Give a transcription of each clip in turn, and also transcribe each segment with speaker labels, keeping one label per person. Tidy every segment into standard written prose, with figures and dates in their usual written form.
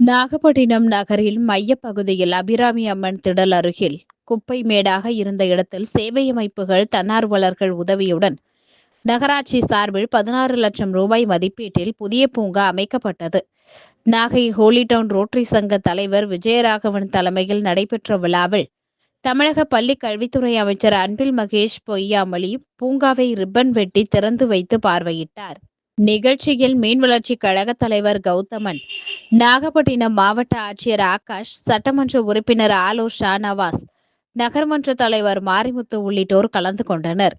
Speaker 1: நாகப்பட்டினம் நகரில் மையப்பகுதியில் அபிராமி அம்மன் திடல் அருகில் குப்பை மேடாக இருந்த இடத்தில் சேவை அமைப்புகள் தன்னார்வலர்கள் உதவியுடன் நகராட்சி சார்பில் 16 லட்சம் ரூபாய் மதிப்பீட்டில் புதிய பூங்கா அமைக்கப்பட்டது. நாகை ஹோலிடவுன் ரோட்டரி சங்க தலைவர் விஜயராகவன் தலைமையில் நடைபெற்ற விழாவில் தமிழக பள்ளி கல்வித்துறை அமைச்சர் அன்பில் மகேஷ் பொய்யாமொழி பூங்காவை ரிப்பன் வெட்டி திறந்து வைத்து பார்வையிட்டார். நிகழ்ச்சியில் மீன்வளர்ச்சி கழக தலைவர் கௌதமன், நாகப்பட்டினம் மாவட்ட ஆட்சியர் ஆகாஷ், சட்டமன்ற உறுப்பினர் ஆலோ ஷானவாஸ், நகர்மன்ற தலைவர் மாரிமுத்து உள்ளிட்டோர் கலந்து கொண்டனர்.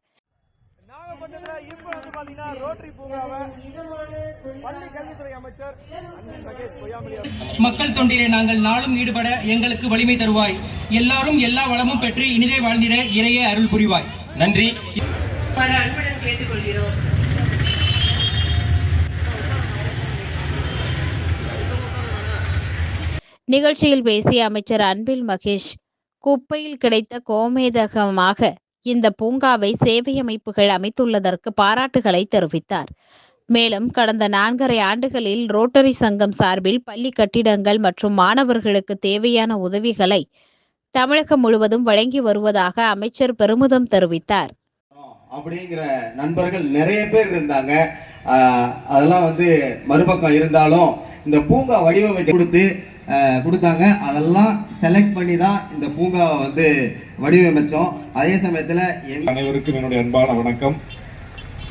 Speaker 2: மக்கள் தொண்டிலே நாங்கள் நாளும் ஈடுபட எங்களுக்கு வலிமை தருவாய். எல்லாரும் எல்லா வளமும் பெற்று இனிதே வாழ்ந்திட இறையே அருள் புரிவாய். நன்றி.
Speaker 3: அன்புடன் கேட்டுக்கொள்கிறோம்.
Speaker 1: நிகழ்ச்சியில் பேசிய அமைச்சர் அன்பில் மகேஷ், குப்பையில் கிடைத்த கோமேதகமாக இந்த பூங்காவை சேவை அமைப்புகள் அமைத்துள்ளதற்கு பாராட்டுகளை தெரிவித்தார். மேலும் கடந்த 4.5 ஆண்டுகளில் ரோட்டரி சங்கம் சார்பில் பள்ளி கட்டிடங்கள் மற்றும் மாணவர்களுக்கு தேவையான உதவிகளை தமிழகம் முழுவதும் வழங்கி வருவதாக அமைச்சர் பெருமிதம் தெரிவித்தார்.
Speaker 4: அப்படிங்கிற நண்பர்கள் நிறைய பேர் இருந்தாங்க. அதெல்லாம் மறுபக்கம் இருந்தாலும் இந்த பூங்கா வடிவமைத்து கொடுத்தாங்க. அதெல்லாம் செலக்ட் பண்ணி தான் இந்த பூங்காவை வடிவமைச்சோம். அதே சமயத்தில்
Speaker 5: அனைவருக்கும் என்னுடைய அன்பான வணக்கம்.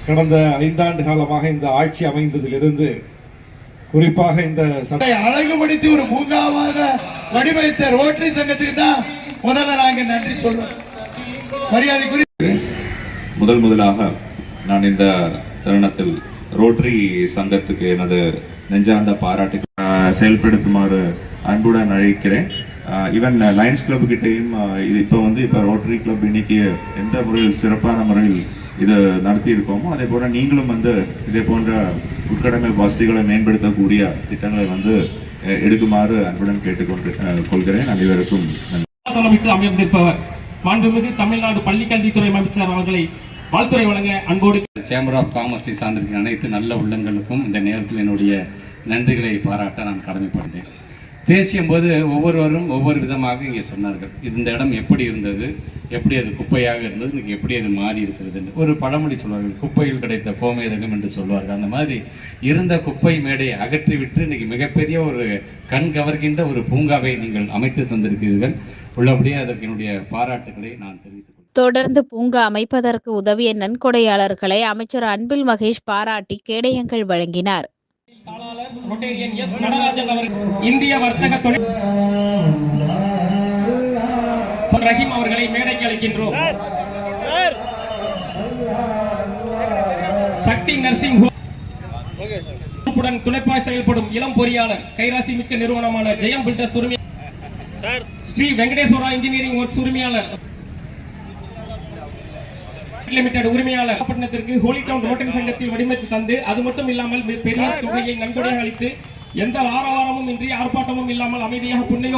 Speaker 5: கடந்த 5 ஆண்டு காலமாக இந்த ஆட்சி அமைந்ததிலிருந்து குறிப்பாக இந்த
Speaker 6: அழகுபடுத்தி ஒரு பூங்காவாக வடிவமைத்த ரோட்டரி சங்கத்துக்கு தான் முதல்ல நாங்க நன்றி சொல்றோம். மரியாதைக்குரிய
Speaker 7: முதலாக நான் இந்த தருணத்தில் ரோட்டரி சங்கத்துக்கு எனது நெஞ்சார்ந்த பாராட்டு செயல்படுத்துமாறு அன்புடன் அழைக்கிறேன். ஈவன் லயன்ஸ் கிளப் கிட்டையும் இப்போ ரோட்டரி கிளப் இன்னைக்கு எந்த முறையில் சிறப்பான முறையில் இதை நடத்தி இருக்கோமோ அதே போல நீங்களும் இதே போன்ற உட்கடமை வசதிகளை மேம்படுத்தக்கூடிய திட்டங்களை எடுக்குமாறு அன்புடன் கொள்கிறேன். அனைவருக்கும்
Speaker 2: அமைந்திருப்பவர் மாண்புமிகு தமிழ்நாடு பள்ளி கல்வித்துறை அமைச்சர் அவர்களை வாழ்த்துறை வழங்க அன்போடு
Speaker 8: சேம்பர் ஆஃப் காமர்ஸை சார்ந்திருக்கிற அனைத்து நல்ல உள்ளங்களுக்கும் இந்த நேரத்தில் என்னுடைய நன்றிகளை பாராட்ட நான் கடமைப்பட்டேன். பேசியும்போது ஒவ்வொருவரும் ஒவ்வொரு விதமாக இங்கே சொன்னார்கள். இந்த இடம் எப்படி இருந்தது, எப்படி அது குப்பையாக இருந்தது, இன்னைக்கு எப்படி அது மாறி இருக்கிறது என்று ஒரு பழமொழி சொல்வார்கள், குப்பையில் கிடைத்த கோமேதகம் என்று சொல்வார்கள். அந்த மாதிரி இருந்த குப்பை மேடையை அகற்றிவிட்டு இன்னைக்கு மிகப்பெரிய ஒரு கண் கவர்கின்ற ஒரு பூங்காவை நீங்கள் அமைத்து தந்திருக்கிறீர்கள். உள்ளபடியே அதற்கு என்னுடைய பாராட்டுகளை நான் தெரிவித்துக் கொள்கிறேன்.
Speaker 1: தொடர்ந்து பூங்கா அமைப்பதற்கு உதவிய நன்கொடையாளர்களை அமைச்சர் அன்பில் மகேஷ் பாராட்டி கேடயங்கள் வழங்கினார்.
Speaker 2: இந்திய வர்த்தக தொழில் ரஹீம் அவர்களை மேடைக்கு அழைக்கின்றோம். சக்தி நர்சிங் ஹோம் துணைப்பாய் செயல்படும் இளம் பொறியாளர் கைராசி மிக்க நிறுவனமான ஜெயம் பில்டர்ஸ் உரிமையாளர், ஸ்ரீ வெங்கடேஸ்வரா இன்ஜினியரிங் ஒர்க்ஸ் உரிமையாளர் லிமிடெட் உரிமையாளர் பட்டணத்திற்கு ஹோலிடவுன் ரோட்டரி சங்கத்தில் வடிவமைத்து தந்து அது மட்டும் இல்லாமல் பெரிய தொகையை நன்கொடையாக அளித்து எந்த ஆரவாரமும் இன்றி ஆர்ப்பாட்டமும் இல்லாமல் அமைதியாக புண்ணிய